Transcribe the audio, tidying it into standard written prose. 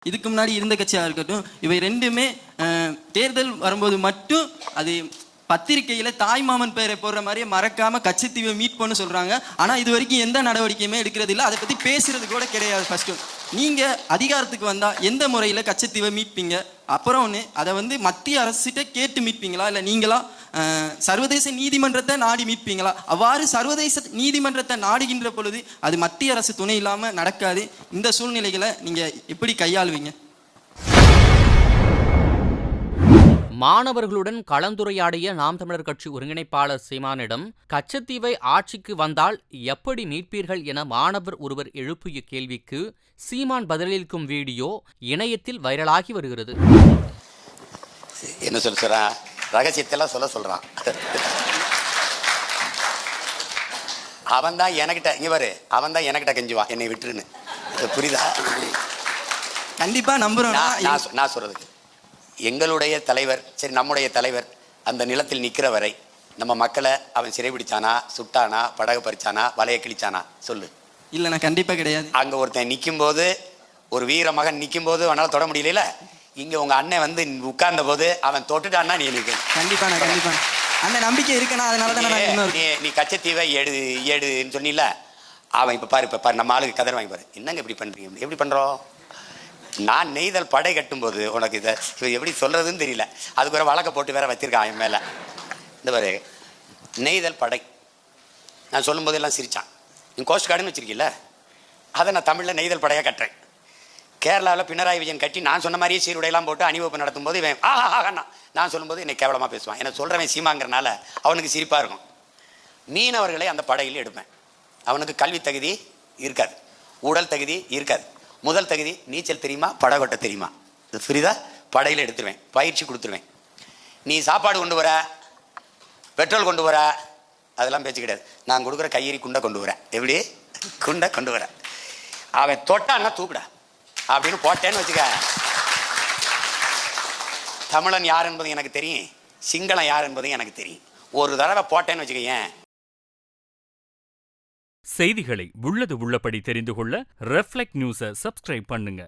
இதுக்கு முன்னாடி இருந்த கட்சியாக இருக்கட்டும், இவை ரெண்டுமே தேர்தல் வரும்போது மட்டும் அது பத்திரிகையில் தாய்மாமன் பெயரை போடுற மாதிரியே மறக்காம கட்சித்தீவை மீட் பண்ண சொல்றாங்க. ஆனா இது வரைக்கும் எந்த நடவடிக்கையுமே எடுக்கிறது இல்லை. அதை பத்தி பேசுறது கூட கிடையாது. ஃபர்ஸ்ட் நீங்க அதிகாரத்துக்கு வந்தா எந்த முறையில் கட்சித்தீவை மீட்பீங்க? அப்புறம் ஒன்று அதை மத்திய அரசிட்ட கேட்டு மீட்பீங்களா, இல்லை நீங்களா சர்வதேச நீதிமன்றத்தை நாடி மீட்பீங்களா? அவ்வாறு சர்வதேச நீதிமன்றத்தை நாடுகின்ற பொழுது அது மத்திய அரசு துணை இல்லாமல் நடக்காது. இந்த சூழ்நிலைகளை நீங்க எப்படி கையாளுவீங்க? மாணவர்களுடன் கலந்துரையாடிய நாம் தமிழர் கட்சி ஒருங்கிணைப்பாளர் சீமானிடம் கச்சத்தீவை ஆட்சிக்கு வந்தால் எப்படி மீட்பீர்கள் என மாணவர் ஒருவர் எழுப்பிய கேள்விக்கு சீமான் பதிலளிக்கும் வீடியோ இணையத்தில் வைரலாகி வருகிறது. என்ன சொல்றான்? ரகசியத்தெல்லாம் சொல்றான். அவன் தான் எனக்கிட்ட இங்க பாரு, அவன் தான் எனக்கிட்ட கெஞ்சுவான் என்னை விட்டுருன்னு. புரியுதா? கண்டிப்பா நம்புறோம். நான் சொல்றதுக்கு எங்களுடைய தலைவர், சரி நம்முடைய தலைவர் அந்த நிலத்தில் நிற்கிற வரை நம்ம மக்களை அவன் சிறைபிடிச்சானா, சுட்டானா, படகு பறிச்சானா, வலைய கிழிச்சானா? சொல்லு. இல்லைண்ணா, கண்டிப்பா கிடையாது. அங்க ஒருத்தன் நிற்கும் போது, ஒரு வீர மகன் நிற்கும் போது அவனால தொட முடியல. இங்க உங்க அண்ணன் உட்கார்ந்த போது அவன் தொட்டுட்டான்னா நீ நிற்க. கண்டிப்பா கண்டிப்பா அந்த நம்பிக்கை இருக்குண்ணா. அதனால நீ கச்சத்தீவை ஏடுன்னு சொன்னில, அவன் இப்ப பாரு நம்ம ஆளுக்கு கதர் வாங்கி பாரு. என்னங்க இப்படி பண்றீங்க? எப்படி பண்றோம்? நான் நெய்தல் படை கட்டும் போது உனக்கு இதை எப்படி சொல்றதுன்னு தெரியல. அதுக்கு ஒரு வழக்க போட்டு வேற வச்சிருக்கான் என் மேல. இந்த பாரு, நெய்தல் படை நான் சொல்லும் போது எல்லாம் சிரிச்சான். நீ கோஸ்ட் கார்டுன்னு வச்சிருக்கீல்ல, அதை நான் தமிழ்ல நெய்தல் படையா கட்டுறேன். கேரளாவில் பினராயி விஜயன் கட்டி நான் சொன்ன மாதிரியே சீருடையெல்லாம் போட்டு அணிவகுப்பு நடத்தும் போது இவன் ஆஹாண்ணா நான் சொல்லும்போது என்னை கேவலமாக பேசுவான். என்ன சொல்கிறவன் சீமாங்கிறனால அவனுக்கு சிரிப்பாக இருக்கும். மீனவர்களை அந்த படையில் எடுப்பேன். அவனுக்கு கல்வி தகுதி இருக்காது, உடல் தகுதி இருக்காது. முதல் தகுதி நீச்சல் தெரியுமா, படகோட்ட தெரியுமா, இது புரியுதா? படையில் எடுத்துருவேன், பயிற்சி கொடுத்துருவேன். நீ சாப்பாடு கொண்டு வர, பெட்ரோல் கொண்டு வர, அதெல்லாம் பேச்சு கிடையாது. நான் கொடுக்குற கையெறி குண்டை கொண்டு வரேன். எப்படி குண்டை கொண்டு வரேன். அவன் தொட்டான்னா தூக்குடா அப்படின்னு போட்டேன்னு வச்சுக்க. தமிழன் யார் என்பது எனக்கு தெரியும், சிங்களம் யார் என்பது எனக்கு தெரியும். ஒரு தடவை போட்டேன்னு வச்சுக்க. ஏன் செய்திகளை உள்ளது உள்ளபடி தெரிந்து கொள்ள ரெஃப்ளெக்ட் நியூஸை சப்ஸ்கிரைப் பண்ணுங்க.